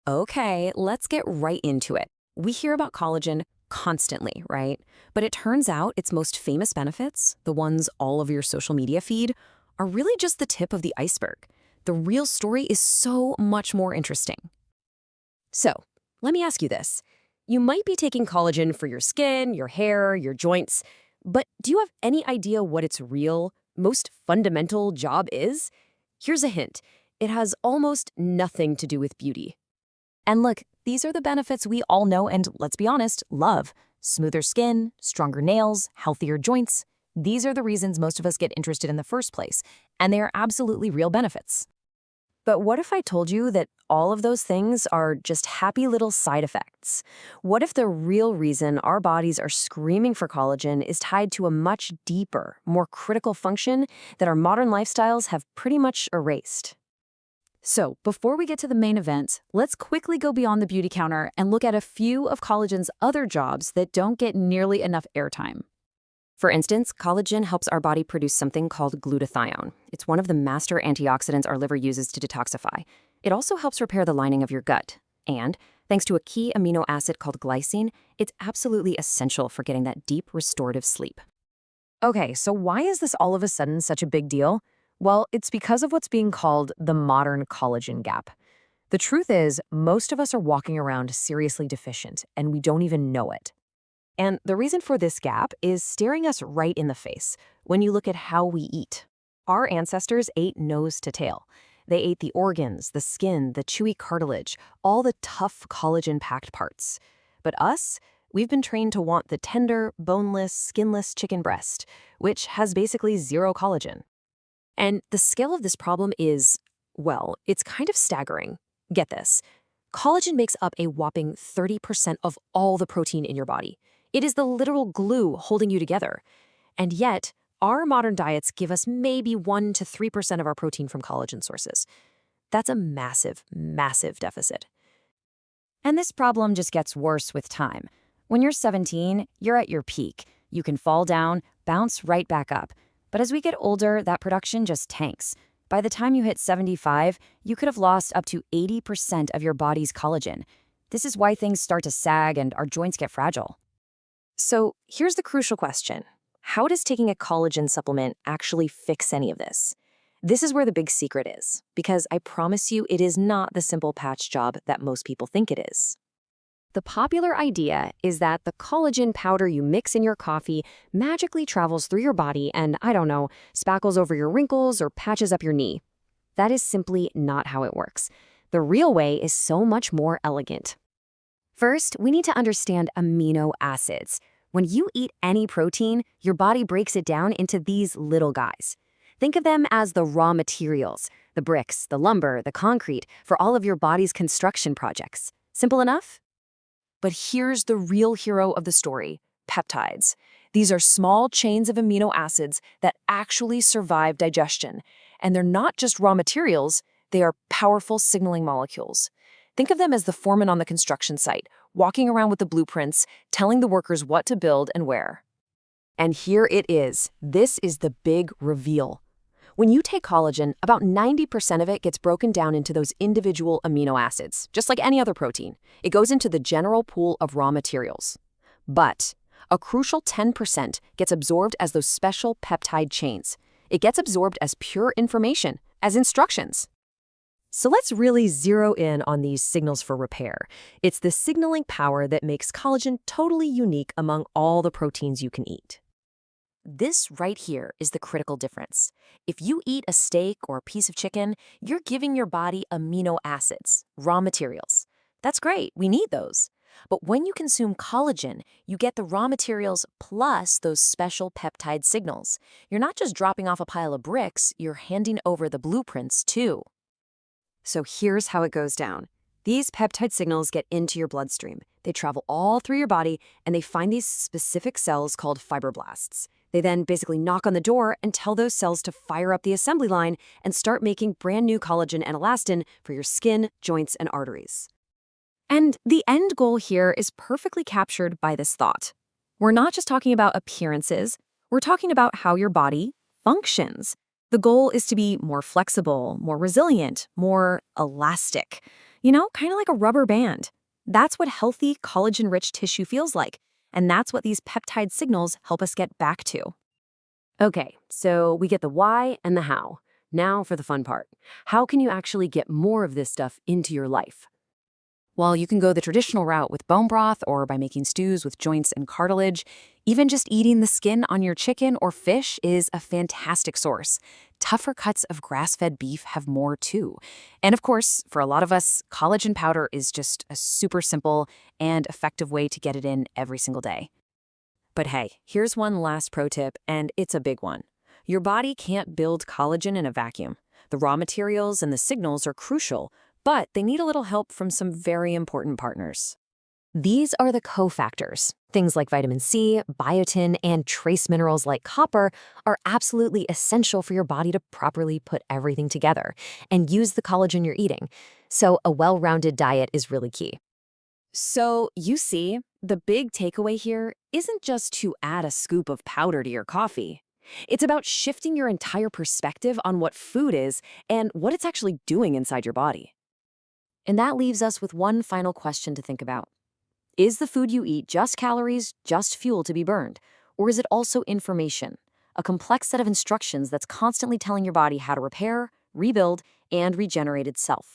Okay, let's get right into it. We hear about collagen constantly, right? But it turns out its most famous benefits, the ones all of your social media feed, are really just the tip of the iceberg. The real story is so much more interesting. So, let me ask you this. You might be taking collagen for your skin, your hair, your joints, but do you have any idea what its real, most fundamental job is? Here's a hint. It has almost nothing to do with beauty. And look, these are the benefits we all know and, let's be honest, love. Smoother skin, stronger nails, healthier joints. These are the reasons most of us get interested in the first place, and they are absolutely real benefits. But what if I told you that all of those things are just happy little side effects? What if the real reason our bodies are screaming for collagen is tied to a much deeper, more critical function that our modern lifestyles have pretty much erased? So, before we get to the main event, let's quickly go beyond the beauty counter and look at a few of collagen's other jobs that don't get nearly enough airtime. For instance, collagen helps our body produce something called glutathione. It's one of the master antioxidants our liver uses to detoxify. It also helps repair the lining of your gut. And, thanks to a key amino acid called glycine, it's absolutely essential for getting that deep restorative sleep. Okay, so why is this all of a sudden such a big deal? Well, it's because of what's being called the modern collagen gap. The truth is, most of us are walking around seriously deficient, and we don't even know it. And the reason for this gap is staring us right in the face when you look at how we eat. Our ancestors ate nose to tail. They ate the organs, the skin, the chewy cartilage, all the tough collagen-packed parts. But us, we've been trained to want the tender, boneless, skinless chicken breast, which has basically zero collagen. And the scale of this problem is, well, it's kind of staggering. Get this. Collagen makes up a whopping 30% of all the protein in your body. It is the literal glue holding you together. And yet, our modern diets give us maybe 1 to 3% of our protein from collagen sources. That's a massive, massive deficit. And this problem just gets worse with time. When you're 17, you're at your peak. You can fall down, bounce right back up. But as we get older, that production just tanks. By the time you hit 75, you could have lost up to 80% of your body's collagen. This is why things start to sag and our joints get fragile. So here's the crucial question. How does taking a collagen supplement actually fix any of this? This is where the big secret is, because I promise you it is not the simple patch job that most people think it is. The popular idea is that the collagen powder you mix in your coffee magically travels through your body and, I don't know, spackles over your wrinkles or patches up your knee. That is simply not how it works. The real way is so much more elegant. First, we need to understand amino acids. When you eat any protein, your body breaks it down into these little guys. Think of them as the raw materials, the bricks, the lumber, the concrete, for all of your body's construction projects. Simple enough? But here's the real hero of the story, peptides. These are small chains of amino acids that actually survive digestion. And they're not just raw materials, they are powerful signaling molecules. Think of them as the foreman on the construction site, walking around with the blueprints, telling the workers what to build and where. And here it is. This is the big reveal. When you take collagen, about 90% of it gets broken down into those individual amino acids, just like any other protein. It goes into the general pool of raw materials. But a crucial 10% gets absorbed as those special peptide chains. It gets absorbed as pure information, as instructions. So let's really zero in on these signals for repair. It's the signaling power that makes collagen totally unique among all the proteins you can eat. This right here is the critical difference. If you eat a steak or a piece of chicken, you're giving your body amino acids, raw materials. That's great, we need those. But when you consume collagen, you get the raw materials plus those special peptide signals. You're not just dropping off a pile of bricks, you're handing over the blueprints too. So here's how it goes down. These peptide signals get into your bloodstream. They travel all through your body, and they find these specific cells called fibroblasts. They then basically knock on the door and tell those cells to fire up the assembly line and start making brand new collagen and elastin for your skin, joints, and arteries. And the end goal here is perfectly captured by this thought. We're not just talking about appearances, we're talking about how your body functions. The goal is to be more flexible, more resilient, more elastic. Kind of like a rubber band. That's what healthy, collagen-rich tissue feels like, and that's what these peptide signals help us get back to. Okay, so we get the why and the how. Now for the fun part. How can you actually get more of this stuff into your life? Well, you can go the traditional route with bone broth or by making stews with joints and cartilage. Even just eating the skin on your chicken or fish is a fantastic source. Tougher cuts of grass-fed beef have more too. And of course, for a lot of us, collagen powder is just a super simple and effective way to get it in every single day. But hey, here's one last pro tip, and it's a big one. Your body can't build collagen in a vacuum. The raw materials and the signals are crucial, but they need a little help from some very important partners. These are the cofactors. Things like vitamin C, biotin, and trace minerals like copper are absolutely essential for your body to properly put everything together and use the collagen you're eating. So a well-rounded diet is really key. So, you see, the big takeaway here isn't just to add a scoop of powder to your coffee. It's about shifting your entire perspective on what food is and what it's actually doing inside your body. And that leaves us with one final question to think about. Is the food you eat just calories, just fuel to be burned? Or is it also information? A complex set of instructions that's constantly telling your body how to repair, rebuild, and regenerate itself.